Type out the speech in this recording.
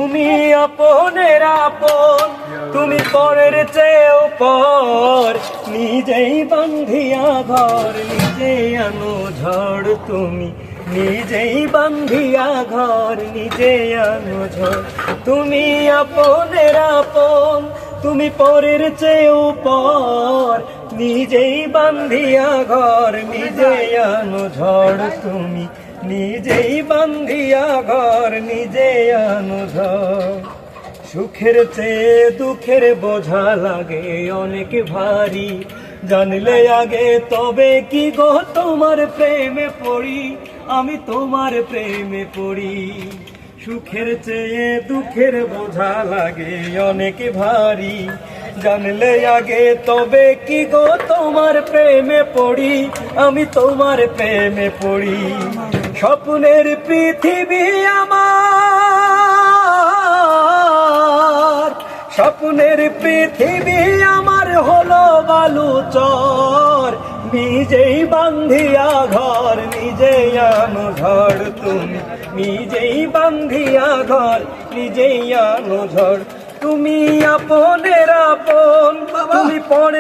তুমি আপনের আপন, তুমি পরের চেয়েও পর, নিজেই বান্ধিয়া ঘর, নিজেই আনো ঝড়। তুমি নিজেই বান্ধিয়া ঘর, নিজেই আনো ঝড়। তুমি আপনের আপন, তুমি পরের চেয়েও পর, নিজেই বান্ধিয়া ঘর, নিজেই আনো ঝড়। তুমি নিজেই বান্ধিয়া ঘর, নিজেই আনো ঝড়। সুখের চেয়ে দুঃখের বোঝা লাগে অনেক ভারী, জানলে আগে তবে কি গো তোমার প্রেমে পড়ি, আমি তোমার প্রেমে পড়ি। সুখের চেয়ে দুঃখের বোঝা লাগে অনেক ভারী, জানলে আগে তবে কি গো তোমার প্রেমে পড়ি, আমি তোমার প্রেমে পড়ি। স্বপ্নের পৃথিবী আমার, স্বপ্নের পৃথিবী আমার হলো বালুচর, নিজেই বান্ধিয়া ঘর, নিজেই আনো ঝড়। তুমি নিজেই বান্ধিয়া ঘর, নিজেই আনো ঝড়। তুমি আপনের আপন, তুমি পরে